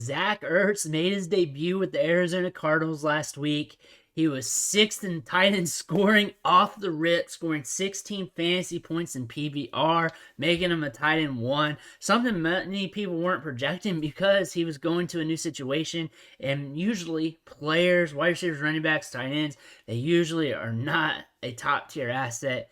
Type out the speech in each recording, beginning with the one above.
Zach Ertz made his debut with the Arizona Cardinals last week. He was sixth in tight end scoring off the rip, scoring 16 fantasy points in PBR, making him a tight end one. Something many people weren't projecting because he was going to a new situation. And usually, players, wide receivers, running backs, tight ends, they usually are not a top tier asset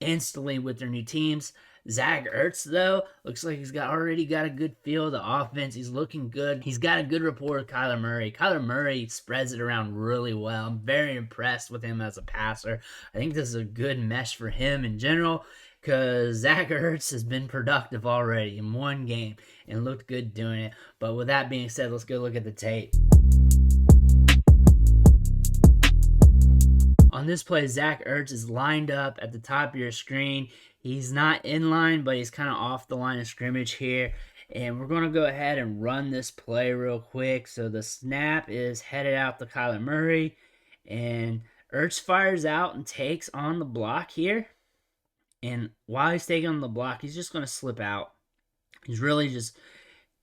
instantly with their new teams. Zach Ertz, though, looks like he's already got a good feel of the offense. He's looking good. He's got a good rapport with Kyler Murray. Kyler Murray spreads it around really well. I'm very impressed with him as a passer. I think this is a good mesh for him in general because Zach Ertz has been productive already in one game and looked good doing it. But with that being said, let's go look at the tape. On this play, Zach Ertz is lined up at the top of your screen. He's not in line, but he's kind of off the line of scrimmage here. And we're going to go ahead and run this play real quick. So the snap is headed out to Kyler Murray. And Ertz fires out and takes on the block here. And while he's taking on the block, he's just going to slip out. He's really just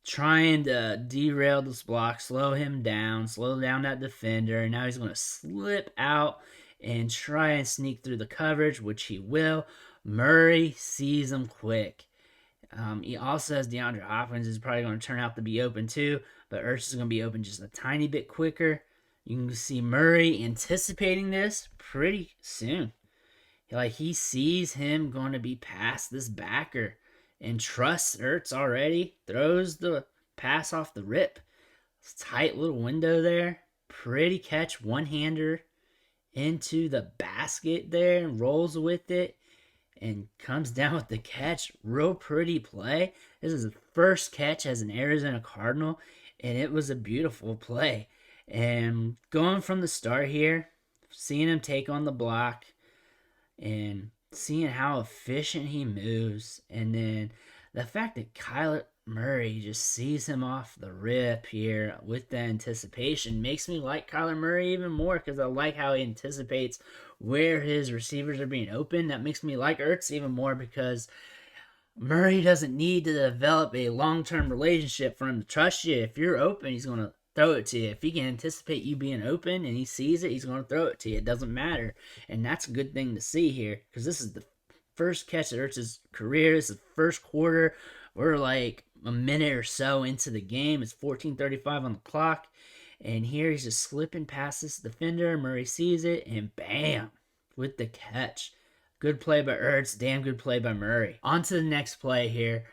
trying to derail this block, slow down that defender. And now he's going to slip out and try and sneak through the coverage, which he will. Murray sees him quick. He also has DeAndre Hopkins is probably going to turn out to be open too, but Ertz is going to be open just a tiny bit quicker. You can see Murray anticipating this pretty soon. Like he sees him going to be past this backer and trusts Ertz already. Throws the pass off the rip. Tight little window there. Pretty catch, one-hander into the basket there and rolls with it and comes down with the catch. Real pretty play. This is the first catch as an Arizona Cardinal, and it was a beautiful play. And going from the start here, seeing him take on the block and seeing how efficient he moves, and then the fact that Kyler Murray just sees him off the rip here with the anticipation makes me like Kyler Murray even more because I like how he anticipates where his receivers are being open. That makes me like Ertz even more because Murray doesn't need to develop a long-term relationship for him to trust you. If you're open, he's going to throw it to you. If he can anticipate you being open and he sees it, he's going to throw it to you. It doesn't matter. And that's a good thing to see here because this is the first catch of Ertz's career. This is the first quarter. We're like a minute or so into the game. It's 14:35 on the clock. And here he's just slipping past this defender. Murray sees it and bam, with the catch. Good play by Ertz. Damn good play by Murray. On to the next play here.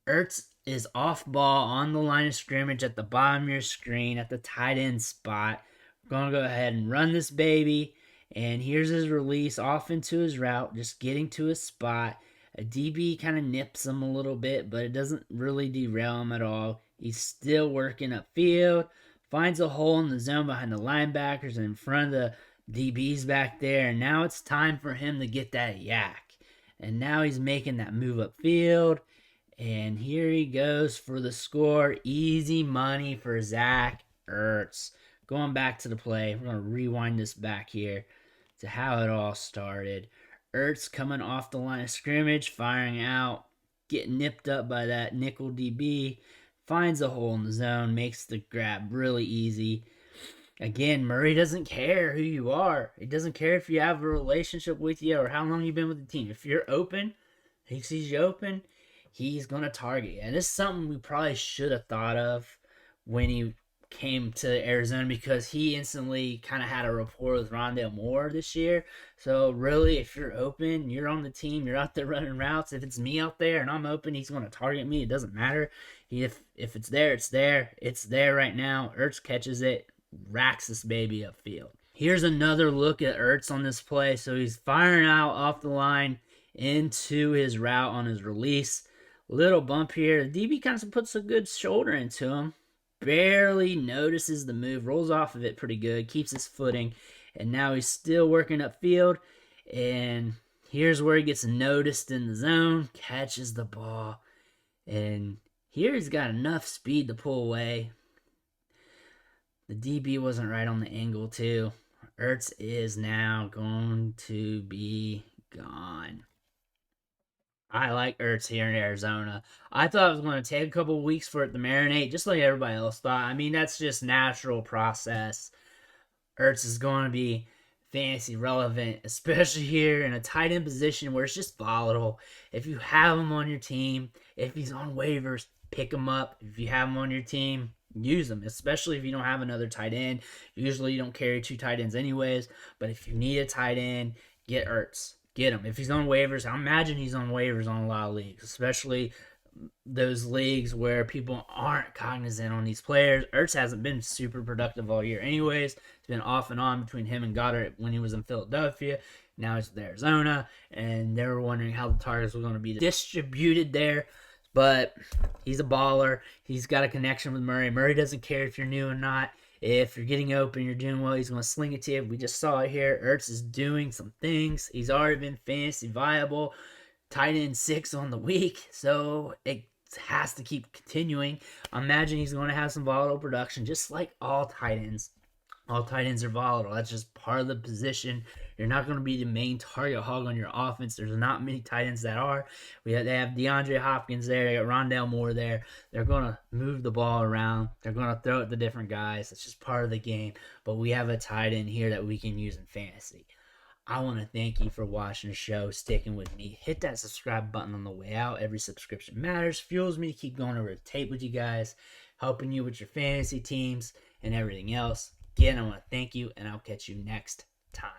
Ertz is off ball on the line of scrimmage at the bottom of your screen at the tight end spot. We're going to go ahead and run this baby. And here's his release off into his route, just getting to his spot. A DB kind of nips him a little bit, but it doesn't really derail him at all. He's still working upfield. Finds a hole in the zone behind the linebackers and in front of the DBs back there. And now it's time for him to get that yak. And now he's making that move upfield. And here he goes for the score. Easy money for Zach Ertz. Going back to the play. We're going to rewind this back here to how it all started. Ertz coming off the line of scrimmage, firing out, getting nipped up by that nickel DB, finds a hole in the zone, makes the grab really easy. Again, Murray doesn't care who you are. He doesn't care if you have a relationship with you or how long you've been with the team. If you're open, he sees you open, he's going to target you. And this is something we probably should have thought of when he came to Arizona because he instantly kind of had a rapport with Rondale Moore this year. So really, if you're open, you're on the team, you're out there running routes. If it's me out there and I'm open, he's going to target me. It doesn't matter. If it's there, it's there. It's there right now. Ertz catches it, racks this baby upfield. Here's another look at Ertz on this play. So he's firing out off the line into his route on his release. Little bump here. The DB kind of puts a good shoulder into him. Barely notices the move, rolls off of it pretty good, keeps his footing, and now he's still working upfield. And here's where he gets noticed in the zone, catches the ball, and here he's got enough speed to pull away. The DB wasn't right on the angle, too. Ertz is now going to be gone. I like Ertz here in Arizona. I thought it was going to take a couple of weeks for it to marinate, just like everybody else thought. I mean, that's just natural process. Ertz is going to be fantasy relevant, especially here in a tight end position where it's just volatile. If you have him on your team, if he's on waivers, pick him up. If you have him on your team, use him, especially if you don't have another tight end. Usually you don't carry two tight ends anyways, but if you need a tight end, get Ertz. Get him. If he's on waivers, I imagine he's on waivers on a lot of leagues, especially those leagues where people aren't cognizant on these players. Ertz hasn't been super productive all year anyways. It's been off and on between him and Goddard when he was in Philadelphia. Now he's with Arizona, and they were wondering how the targets were going to be distributed there. But he's a baller. He's got a connection with Murray. Murray doesn't care if you're new or not. If you're getting open, you're doing well, he's going to sling it to you. We just saw it here. Ertz is doing some things. He's already been fantasy viable. Tight end 6 on the week, so it has to keep continuing. I imagine he's going to have some volatile production, just like all tight ends. All tight ends are volatile. That's just part of the position. You're not going to be the main target hog on your offense. There's not many tight ends that are. They have DeAndre Hopkins there. They got Rondale Moore there. They're going to move the ball around. They're going to throw it to different guys. It's just part of the game. But we have a tight end here that we can use in fantasy. I want to thank you for watching the show, sticking with me. Hit that subscribe button on the way out. Every subscription matters. Fuels me to keep going over the tape with you guys, helping you with your fantasy teams and everything else. Again, I want to thank you, and I'll catch you next time.